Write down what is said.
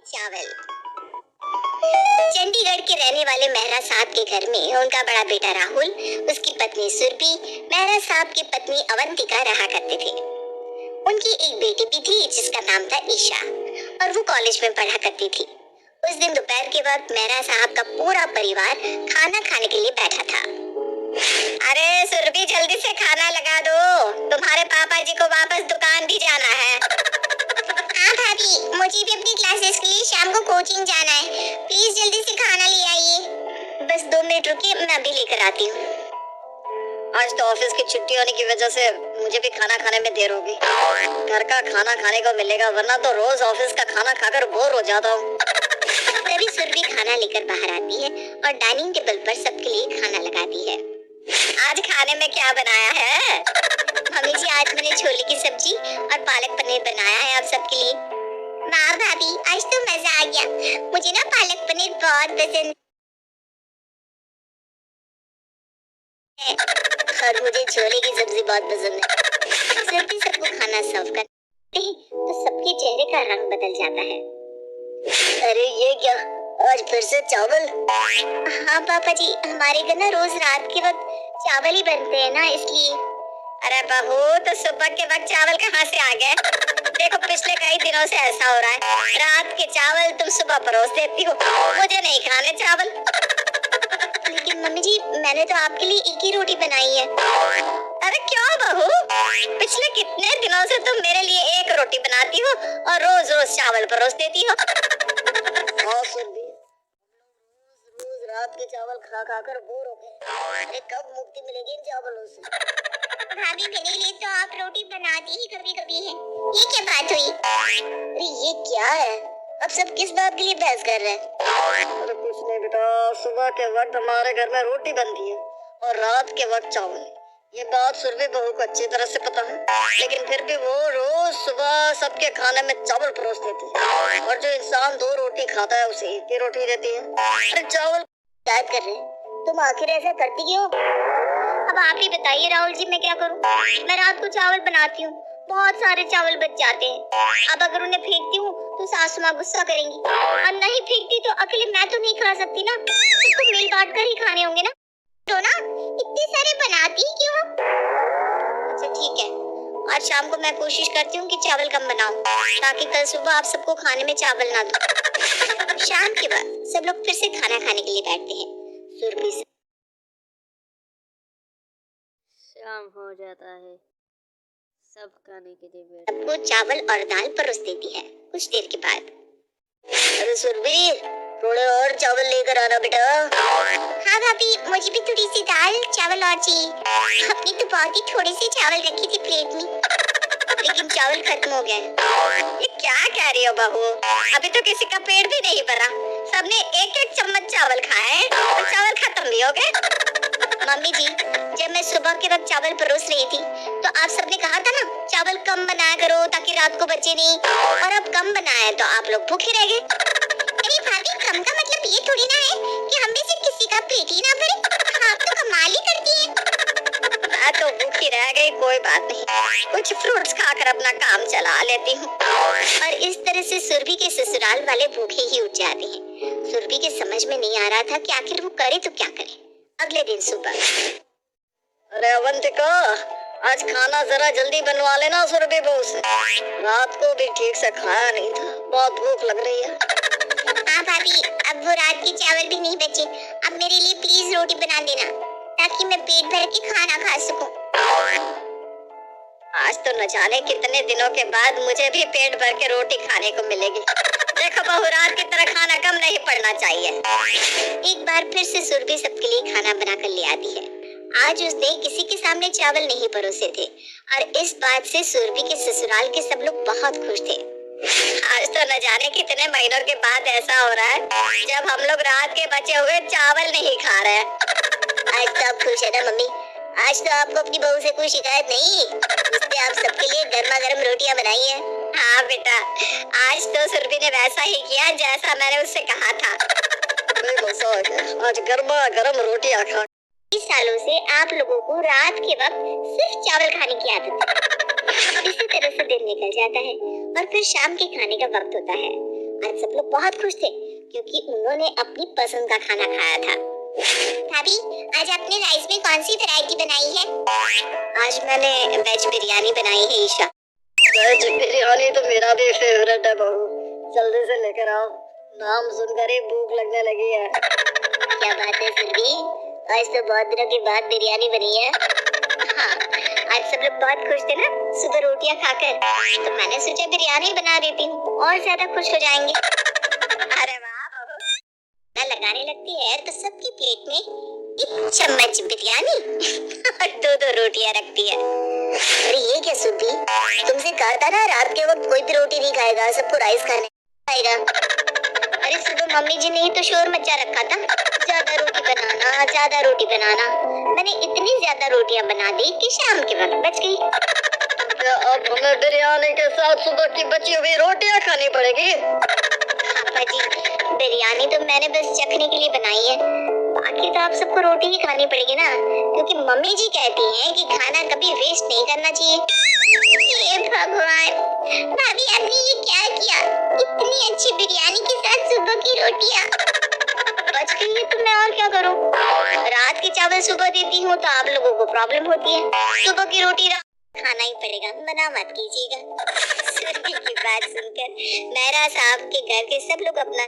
चावल। चंडीगढ़ के रहने वाले मेहरा साहब के घर में उनका बड़ा बेटा राहुल, उसकी पत्नी सुरभि, मेहरा साहब की पत्नी अवंतिका रहा करते थे। उनकी एक बेटी भी थी जिसका नाम था ईशा और वो कॉलेज में पढ़ा करती थी। उस दिन दोपहर के वक्त मेहरा साहब का पूरा परिवार खाना खाने के लिए बैठा था। अरे सुरभि, जल्दी से खाना लगा दो, तुम्हारे पापा जी को वापस दुकान भी जाना है। हाँ भाभी, मुझे भी अपनी क्लासेस के लिए शाम को कोचिंग जाना है, प्लीज जल्दी से खाना ले आइए। बस 2 मिनट रुकिए, मैं अभी लेकर आती हूँ। आज तो ऑफिस की छुट्टी होने की वजह से मुझे भी खाना खाने में देर होगी। घर का खाना खाने को मिलेगा, वरना तो रोज ऑफिस का खाना खाकर बोर हो जाता हूँ। तभी सुरभि खाना लेकर बाहर आती है और डाइनिंग टेबल पर सबके लिए खाना लगाती है। आज खाने में क्या बनाया है? मम्मी जी, आज मैंने छोले की सब्जी और पालक पनीर बनाया है आप सबके लिए। वाह भाभी, आज तो मजा आ गया, मुझे ना पालक पनीर बहुत पसंद है और मुझे छोले की सब्जी बहुत पसंद है। सुरभि सबको खाना सर्व करते ही तो सबके चेहरे का रंग बदल जाता है। अरे ये क्या, आज फिर से चावल? हाँ पापा जी, हमारे घर ना रोज रात के वक्त चावल ही बनते हैं ना, इसलिए। अरे बहू, तो सुबह के वक्त चावल कहाँ से आ गए? देखो, पिछले कई दिनों से ऐसा हो रहा है, रात के चावल तुम सुबह परोस देती हो, मुझे नहीं खाने चावल। लेकिन मम्मी जी, मैंने तो आपके लिए एक ही रोटी बनाई है। अरे क्यों बहू, पिछले कितने दिनों से तुम मेरे लिए एक रोटी बनाती हो और रोज रोज चावल परोस देती हो। हाँ सुरभि, रोज रात के चावल खा खा कर बोर हो गए। अरे कब मुक्ति मिलेगी इन चावलों से? भाभी, मेरे लिए तो आप रोटी बनाती ही कभी कभी है, ये क्या बात हुई? अरे ये क्या है, अब सब किस बात के लिए बहस कर रहे हैं? अरे कुछ नहीं बेटा, सुबह के वक्त हमारे घर में रोटी बनती है और रात के वक्त चावल। ये बात सुरभि बहू को अच्छी तरह से पता है, लेकिन फिर भी वो रोज सुबह सबके खाने में चावल परोस देती है और जो इंसान 2 रोटी खाता है उसे 1 ही रोटी देती है। अरे चावल याद कर रहे हैं, तुम आखिर ऐसा करती क्यों? अब आप ही बताइए राहुल जी, मैं क्या करूं? मैं रात को चावल बनाती हूँ, बहुत सारे चावल बच जाते हैं। अब अगर उन्हें फेंकती हूँ तो सासू माँ गुस्सा करेंगी, और नहीं फेंकती तो अकेले मैं तो नहीं खा सकती ना, सबको मिल बांट कर ही खाने होंगे ना। तो ना इतने सारे बनाती क्यों? अच्छा ठीक है, आज शाम को मैं कोशिश करती हूँ कि चावल कम बनाऊं, ताकि कल सुबह आप सबको खाने में चावल ना दो। शाम के बाद सब लोग फिर से खाना खाने के लिए बैठते हैं। सुरभि शाम हो जाता है, सब खाने के लिए बैठ सबको चावल और दाल परोस देती है। कुछ देर के बाद, अरे सुरभि, थोड़े और चावल लेकर आना बेटा। हाँ भाभी, मुझे भी थोड़ी सी दाल चावल और चाहिए। अपनी तो बहुत ही थोड़े से चावल रखी थी प्लेट में, लेकिन चावल खत्म हो गए। ये क्या कह रही हो बहू, अभी तो किसी का पेट भी नहीं भरा, सबने 1-1 चम्मच चावल खाए और चावल खत्म भी हो गए। मम्मी जी, जब मैं सुबह के वक्त चावल परोस रही थी तो आप सबने कहा था ना, चावल कम बनाया करो ताकि रात को बचे नहीं, और अब कम बनाया तो आप लोग भूखे रह गए। अरे भाभी, कम का मतलब ये थोड़ी ना है कि हम में से किसी का पेट ही ना भरे। आप तो कमाल ही करती हैं। मैं तो भूखी रह गई, कोई बात नहीं, कुछ फ्रूट्स खाकर अपना काम चला लेती हूँ। और इस तरह से सुरभि के ससुराल वाले भूखे ही उठ जाते हैं। सुरभि के समझ में नहीं आ रहा था कि आखिर वो करे तो क्या करे। अगले दिन सुबह, अरे अवंतिका, आज खाना जरा जल्दी बनवा लेना सुरभि बहू से, रात को भी ठीक से खाया नहीं था, बहुत भूख लग रही है। हाँ भाभी, अब वो रात के चावल भी नहीं बचे, अब मेरे लिए प्लीज रोटी बना देना ताकि मैं पेट भर के खाना खा सकूं। आज तो न जाने कितने दिनों के बाद मुझे भी पेट भर के रोटी खाने को मिलेगी। देखो बहू, रात की तरह खाना कम नहीं पड़ना चाहिए। एक बार फिर से सुरभि सबके लिए खाना बनाकर ले आती है। आज उसने किसी के सामने चावल नहीं परोसे थे और इस बात से सुरभि के ससुराल के सब लोग बहुत खुश थे। आज तो न जाने कितने महीनों के बाद ऐसा हो रहा है जब हम लोग रात के बचे हुए चावल नहीं खा रहे हैं। आज तो आप खुश है ना मम्मी? आज तो आपको अपनी बहू से कोई शिकायत नहीं, उसने आप सबके लिए गर्मा गर्म रोटियां बनाई है। हाँ बेटा, आज तो सुरभि ने वैसा ही किया जैसा मैंने उससे कहा था। आज गर्मा गर्म रोटियां खा। 20 सालों से आप लोगों को रात के वक्त सिर्फ चावल खाने की आदत है। इसी तरह से दिन निकल जाता है और फिर शाम के खाने का वक्त होता है और सब लोग बहुत खुश थे क्योंकि उन्होंने अपनी पसंद का खाना खाया था। भाभी, आज आपने राइस में कौन सी वैरायटी बनाई है? आज मैंने वेज बिरयानी बनाई है ईशा। वेज बिरयानी तो मेरा भी फेवरेट है बहू, जल्दी से लेकर आओ, नाम सुनकर ही भूख लगने लगी है। क्या बात है सुरभि, आज तो बहुत दिनों के बाद बिरयानी बनी है। हाँ, आज सब लोग बहुत खुश थे ना सुबह रोटियां खाकर, तो मैंने सोचा बिरयानी बना देती हूँ और ज्यादा खुश हो जाएंगे। अरे वाह बहू, ना लगाने लगती है तो सबकी प्लेट में एक चम्मच बिरयानी और दो रोटियां रखती है। अरे ये क्या सुरभि, तुमसे कहा था ना रात के वक्त कोई भी रोटी नहीं खाएगा, सबको राइस खाने खाएगा। अरे सुबह मम्मी जी ने ही तो शोर मचा रखा था, ज्यादा रोटी बनाना। मैंने इतनी ज्यादा रोटियां बना दी कि शाम के वक्त बच गई। क्या अब हमें बिरयानी के साथ सुबह की बची हुई रोटियां खानी पड़ेगी? पापा जी, बिरयानी तो मैंने बस चखने के लिए बनाई है, बाकी तो आप सबको रोटी ही खानी पड़ेगी ना, क्योंकि मम्मी जी कहती हैं कि खाना कभी वेस्ट नहीं करना चाहिए। हे भगवान, भाभी आपने ये क्या किया? इतनी अच्छी बिरयानी के साथ सुबह की रोटियां बच गई है, तो मैं और क्या करूं? रात के चावल सुबह देती हूँ तो आप लोगों को प्रॉब्लम होती है, सुबह की रोटी खाना ही पड़ेगा, मना मत कीजिएगा। सुरभि की बात सुनकर मेहरा साहब के घर के सब लोग अपना